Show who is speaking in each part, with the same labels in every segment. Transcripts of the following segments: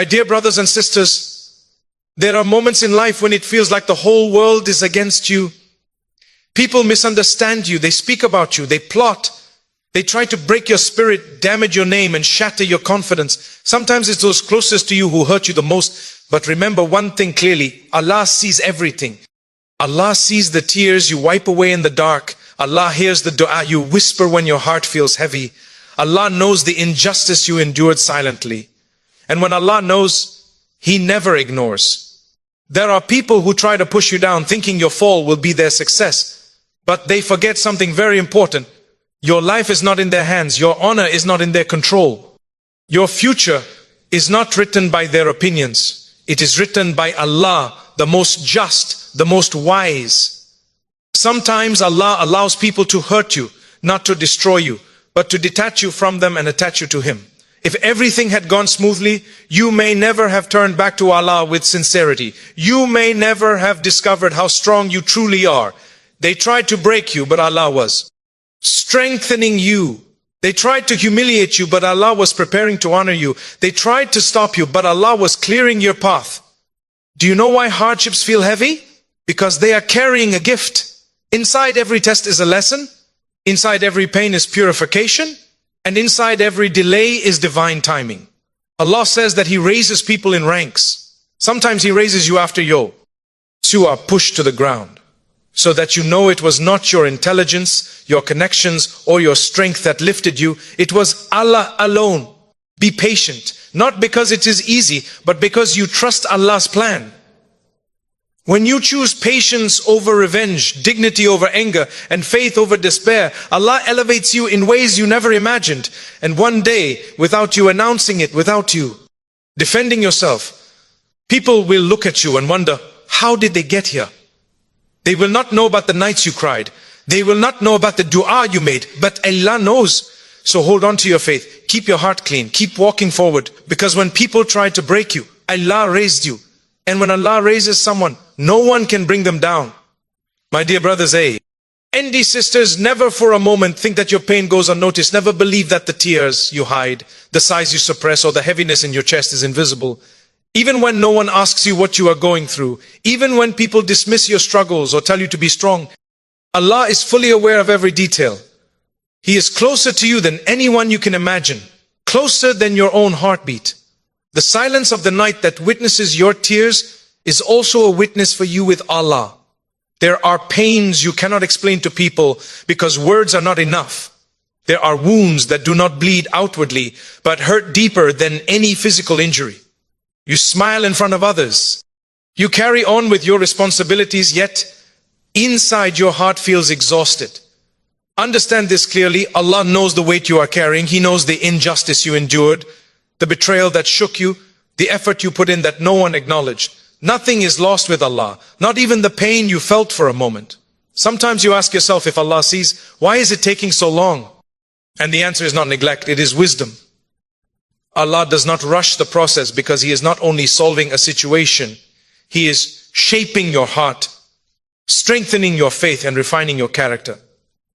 Speaker 1: My dear brothers and sisters, there are moments in life when it feels like the whole world is against you. People misunderstand you, they speak about you, they plot, they try to break your spirit, damage your name, and shatter your confidence. Sometimes it's those closest to you who hurt you the most. But remember one thing clearly, Allah sees everything. Allah sees the tears you wipe away in the dark. Allah hears the dua you whisper when your heart feels heavy. Allah knows the injustice you endured silently. And when Allah knows, He never ignores. There are people who try to push you down thinking your fall will be their success. But they forget something very important. Your life is not in their hands. Your honor is not in their control. Your future is not written by their opinions. It is written by Allah, the most just, the most wise. Sometimes Allah allows people to hurt you, not to destroy you, but to detach you from them and attach you to Him. If everything had gone smoothly, you may never have turned back to Allah with sincerity. You may never have discovered how strong you truly are. They tried to break you, but Allah was strengthening you. They tried to humiliate you, but Allah was preparing to honor you. They tried to stop you, but Allah was clearing your path. Do you know why hardships feel heavy? Because they are carrying a gift. Inside every test is a lesson. Inside every pain is purification. And inside every delay is divine timing. Allah says that He raises people in ranks. Sometimes He raises you after you are pushed to the ground, so that you know it was not your intelligence, your connections, or your strength that lifted you. It was Allah alone. Be patient, not because it is easy, but because you trust Allah's plan. When you choose patience over revenge, dignity over anger, and faith over despair, Allah elevates you in ways you never imagined. And one day, without you announcing it, without you defending yourself, people will look at you and wonder, how did they get here? They will not know about the nights you cried. They will not know about the dua you made, but Allah knows. So hold on to your faith. Keep your heart clean. Keep walking forward. Because when people tried to break you, Allah raised you. And when Allah raises someone, no one can bring them down. My dear brothers, and sisters, never for a moment think that your pain goes unnoticed. Never believe that the tears you hide, the sighs you suppress, or the heaviness in your chest is invisible. Even when no one asks you what you are going through, even when people dismiss your struggles or tell you to be strong, Allah is fully aware of every detail. He is closer to you than anyone you can imagine, closer than your own heartbeat. The silence of the night that witnesses your tears is also a witness for you with Allah. There are pains you cannot explain to people because words are not enough. There are wounds that do not bleed outwardly, but hurt deeper than any physical injury. You smile in front of others. You carry on with your responsibilities, yet inside your heart feels exhausted. Understand this clearly. Allah knows the weight you are carrying. He knows the injustice you endured, the betrayal that shook you, the effort you put in that no one acknowledged. Nothing is lost with Allah, not even the pain you felt for a moment. Sometimes you ask yourself, if Allah sees, why is it taking so long? And the answer is not neglect, it is wisdom. Allah does not rush the process because He is not only solving a situation, He is shaping your heart, strengthening your faith and refining your character.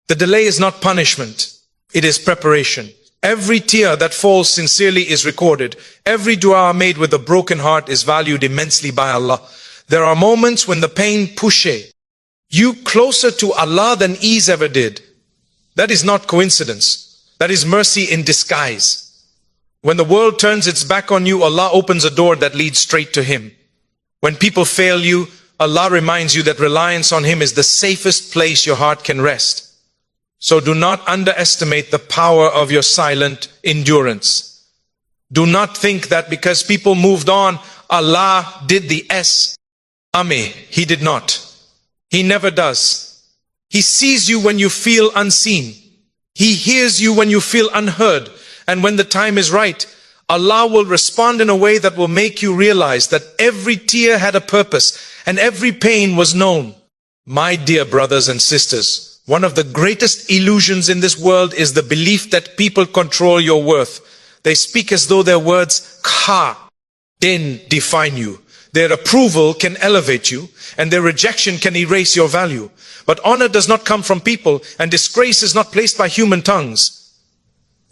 Speaker 1: The delay is not punishment, it is preparation. Every tear that falls sincerely is recorded. Every dua made with a broken heart is valued immensely by Allah. There are moments when the pain pushes you closer to Allah than ease ever did. That is not coincidence. That is mercy in disguise. When the world turns its back on you, Allah opens a door that leads straight to Him. When people fail you, Allah reminds you that reliance on Him is the safest place your heart can rest. So do not underestimate the power of your silent endurance. Do not think that because people moved on, Allah did the He did not. He never does. He sees you when you feel unseen. He hears you when you feel unheard. And when the time is right, Allah will respond in a way that will make you realize that every tear had a purpose and every pain was known. My dear brothers and sisters, one of the greatest illusions in this world is the belief that people control your worth. They speak as though their words define you. Their approval can elevate you, and their rejection can erase your value. But honor does not come from people, and disgrace is not placed by human tongues.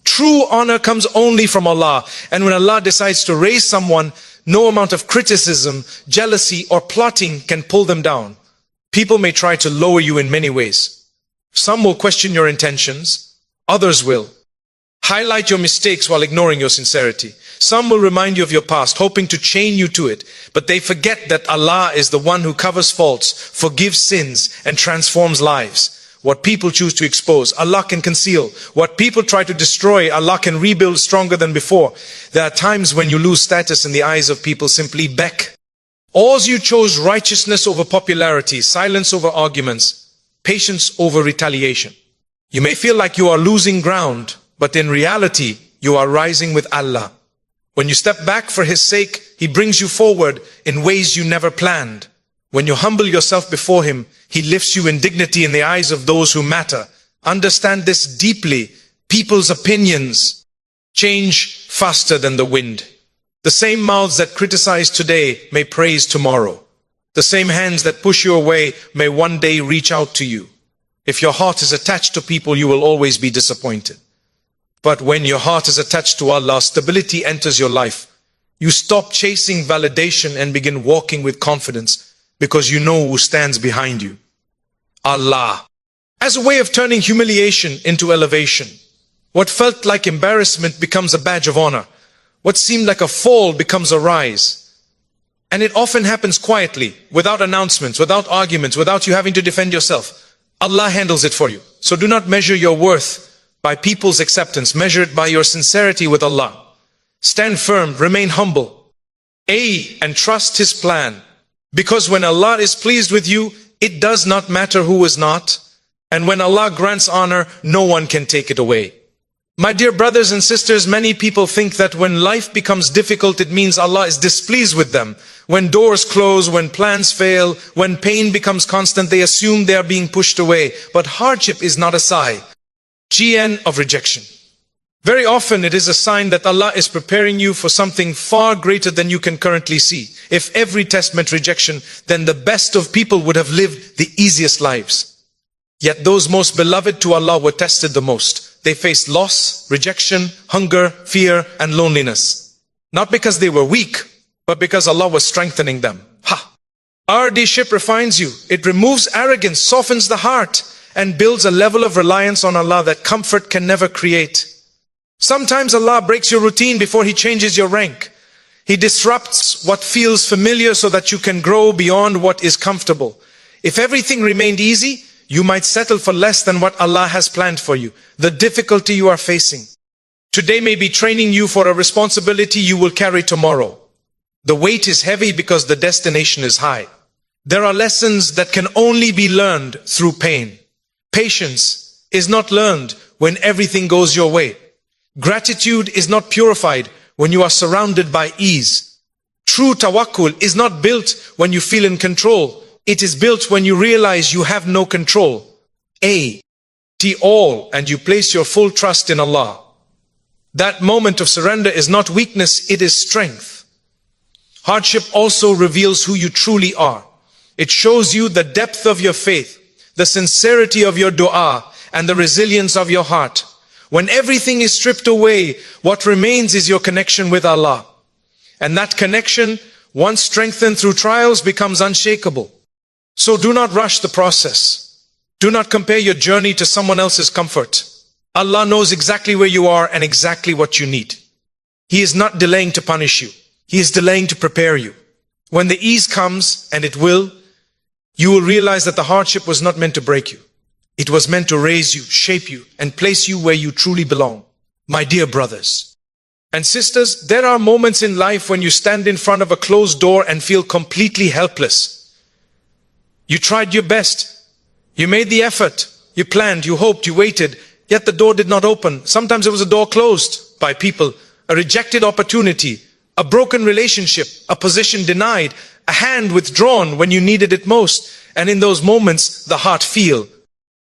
Speaker 1: True honor comes only from Allah. And when Allah decides to raise someone, no amount of criticism, jealousy, or plotting can pull them down. People may try to lower you in many ways. Some will question your intentions. Others will highlight your mistakes while ignoring your sincerity. Some will remind you of your past, hoping to chain you to it. But they forget that Allah is the one who covers faults, forgives sins, and transforms lives. What people choose to expose, Allah can conceal. What people try to destroy, Allah can rebuild stronger than before. There are times when you lose status in the eyes of people simply beck. All you chose righteousness over popularity, silence over arguments, patience over retaliation. You may feel like you are losing ground, but in reality, you are rising with Allah. When you step back for His sake, He brings you forward in ways you never planned. When you humble yourself before Him, He lifts you in dignity in the eyes of those who matter. Understand this deeply. People's opinions change faster than the wind. The same mouths that criticize today may praise tomorrow. The same hands that push you away may one day reach out to you. If your heart is attached to people, you will always be disappointed. But when your heart is attached to Allah, stability enters your life. You stop chasing validation and begin walking with confidence, because you know who stands behind you. Allah. As a way of turning humiliation into elevation. What felt like embarrassment becomes a badge of honor. What seemed like a fall becomes a rise. And it often happens quietly, without announcements, without arguments, without you having to defend yourself. Allah handles it for you. So do not measure your worth by people's acceptance. Measure it by your sincerity with Allah. Stand firm, remain humble. And trust His plan. Because when Allah is pleased with you, it does not matter who is not. And when Allah grants honor, no one can take it away. My dear brothers and sisters, many people think that when life becomes difficult, it means Allah is displeased with them. When doors close, when plans fail, when pain becomes constant, they assume they are being pushed away. But hardship is not a sign of rejection. Very often it is a sign that Allah is preparing you for something far greater than you can currently see. If every test meant rejection, then the best of people would have lived the easiest lives. Yet those most beloved to Allah were tested the most. They faced loss, rejection, hunger, fear, and loneliness. Not because they were weak, but because Allah was strengthening them. Hardship refines you. It removes arrogance, softens the heart, and builds a level of reliance on Allah that comfort can never create. Sometimes Allah breaks your routine before He changes your rank. He disrupts what feels familiar so that you can grow beyond what is comfortable. If everything remained easy, you might settle for less than what Allah has planned for you. The difficulty you are facing today may be training you for a responsibility you will carry tomorrow. The weight is heavy because the destination is high. There are lessons that can only be learned through pain. Patience is not learned when everything goes your way. Gratitude is not purified when you are surrounded by ease. True tawakkul is not built when you feel in control. It is built when you realize you have no control. All, and you place your full trust in Allah. That moment of surrender is not weakness, it is strength. Hardship also reveals who you truly are. It shows you the depth of your faith, the sincerity of your dua, and the resilience of your heart. When everything is stripped away, what remains is your connection with Allah. And that connection, once strengthened through trials, becomes unshakable. So do not rush the process. Do not compare your journey to someone else's comfort. Allah knows exactly where you are and exactly what you need. He is not delaying to punish you. He is delaying to prepare you. When the ease comes, and it will, you will realize that the hardship was not meant to break you. It was meant to raise you, shape you, and place you where you truly belong. My dear brothers and sisters, there are moments in life when you stand in front of a closed door and feel completely helpless. You tried your best. You made the effort. You planned, you hoped, you waited, yet the door did not open. Sometimes it was a door closed by people, a rejected opportunity, a broken relationship, a position denied, a hand withdrawn when you needed it most. And in those moments, the heart feels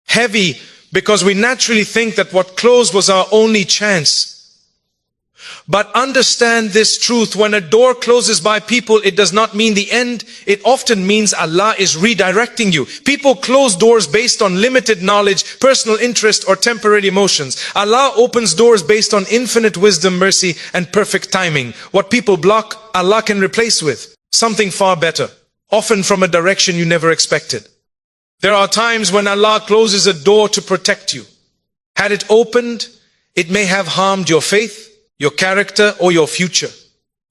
Speaker 1: heavy because we naturally think that what closed was our only chance. But understand this truth: when a door closes by people, it does not mean the end. It often means Allah is redirecting you. People close doors based on limited knowledge, personal interest, or temporary emotions. Allah opens doors based on infinite wisdom, mercy, and perfect timing. What people block, Allah can replace with something far better, often from a direction you never expected. There are times when Allah closes a door to protect you. Had it opened, it may have harmed your faith, your character, or your future.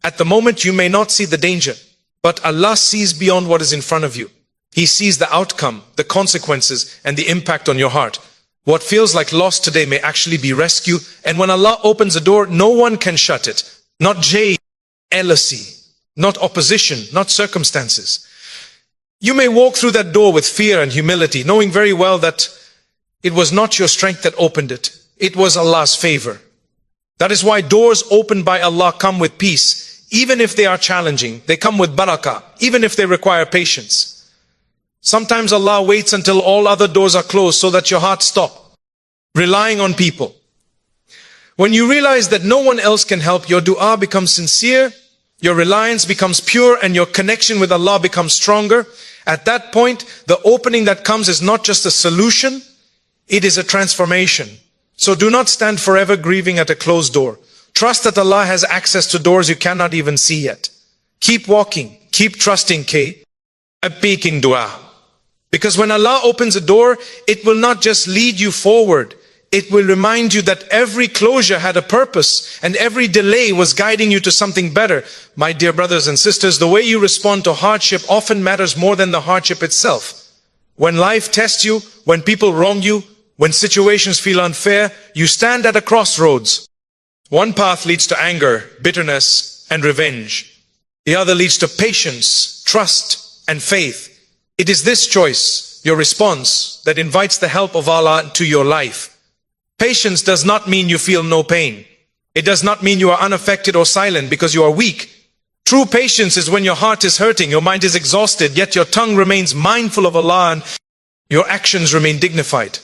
Speaker 1: At the moment, you may not see the danger, but Allah sees beyond what is in front of you. He sees the outcome, the consequences, and the impact on your heart. What feels like loss today may actually be rescue, and when Allah opens a door, no one can shut it. Not jealousy, not opposition, not circumstances. You may walk through that door with fear and humility, knowing very well that it was not your strength that opened it. It was Allah's favor. That is why doors opened by Allah come with peace, even if they are challenging. They come with barakah, even if they require patience. Sometimes Allah waits until all other doors are closed so that your heart stops relying on people. When you realize that no one else can help, your dua becomes sincere, your reliance becomes pure, and your connection with Allah becomes stronger. At that point, the opening that comes is not just a solution, it is a transformation. So do not stand forever grieving at a closed door. Trust that Allah has access to doors you cannot even see yet. Keep walking, keep trusting, making dua. Because when Allah opens a door, it will not just lead you forward. It will remind you that every closure had a purpose and every delay was guiding you to something better. My dear brothers and sisters, the way you respond to hardship often matters more than the hardship itself. When life tests you, when people wrong you, when situations feel unfair, you stand at a crossroads. One path leads to anger, bitterness, and revenge. The other leads to patience, trust, and faith. It is this choice, your response, that invites the help of Allah into your life. Patience does not mean you feel no pain. It does not mean you are unaffected or silent because you are weak. True patience is when your heart is hurting, your mind is exhausted, yet your tongue remains mindful of Allah and your actions remain dignified.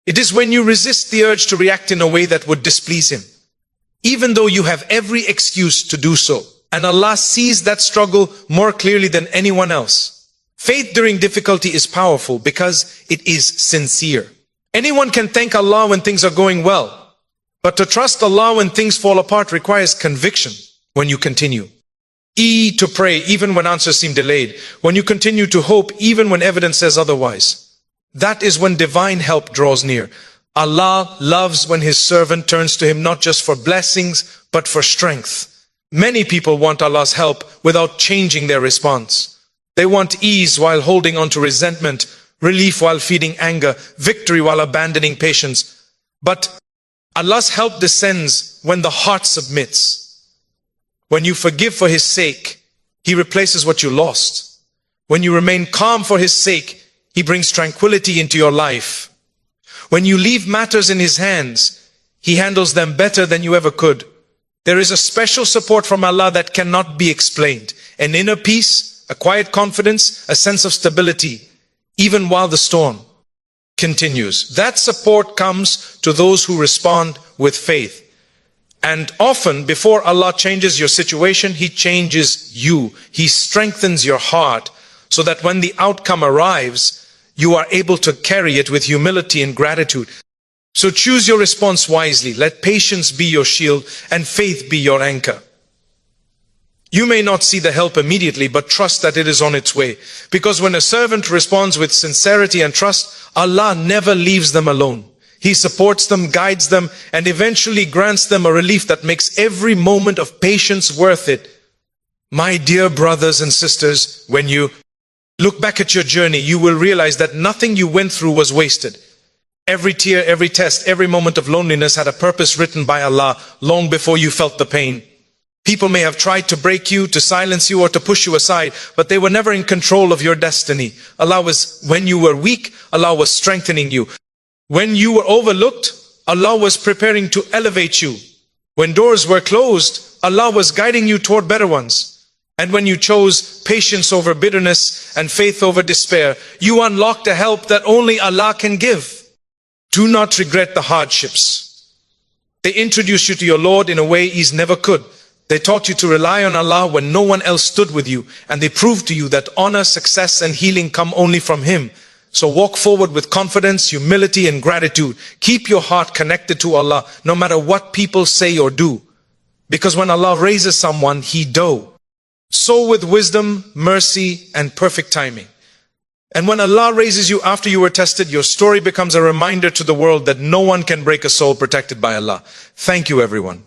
Speaker 1: It is when you resist the urge to react in a way that would displease Him, even though you have every excuse to do so. And Allah sees that struggle more clearly than anyone else. Faith during difficulty is powerful because it is sincere. Anyone can thank Allah when things are going well, but to trust Allah when things fall apart requires conviction. When you continue to pray even when answers seem delayed, when you continue to hope even when evidence says otherwise, that is when divine help draws near. Allah loves when His servant turns to Him not just for blessings, but for strength. Many people want Allah's help without changing their response. They want ease while holding on to resentment, relief while feeding anger, victory while abandoning patience. But Allah's help descends when the heart submits. When you forgive for His sake, He replaces what you lost. When you remain calm for His sake, He brings tranquility into your life. When you leave matters in His hands, He handles them better than you ever could. There is a special support from Allah that cannot be explained. An inner peace, a quiet confidence, a sense of stability, even while the storm continues. That support comes to those who respond with faith. And often, before Allah changes your situation, He changes you. He strengthens your heart so that when the outcome arrives, you are able to carry it with humility and gratitude. So choose your response wisely. Let patience be your shield and faith be your anchor. You may not see the help immediately, but trust that it is on its way. Because when a servant responds with sincerity and trust, Allah never leaves them alone. He supports them, guides them, and eventually grants them a relief that makes every moment of patience worth it. My dear brothers and sisters, when you look back at your journey, you will realize that nothing you went through was wasted. Every tear, every test, every moment of loneliness had a purpose written by Allah long before you felt the pain. People may have tried to break you, to silence you, or to push you aside, but they were never in control of your destiny. When you were weak, Allah was strengthening you. When you were overlooked, Allah was preparing to elevate you. When doors were closed, Allah was guiding you toward better ones. And when you chose patience over bitterness and faith over despair, you unlocked a help that only Allah can give. Do not regret the hardships. They introduced you to your Lord in a way ease never could. They taught you to rely on Allah when no one else stood with you, and they proved to you that honor, success and healing come only from Him. So walk forward with confidence, humility and gratitude. Keep your heart connected to Allah no matter what people say or do. Because when Allah raises someone, He do. So with wisdom, mercy and perfect timing. And when Allah raises you after you were tested, your story becomes a reminder to the world that no one can break a soul protected by Allah. Thank you everyone.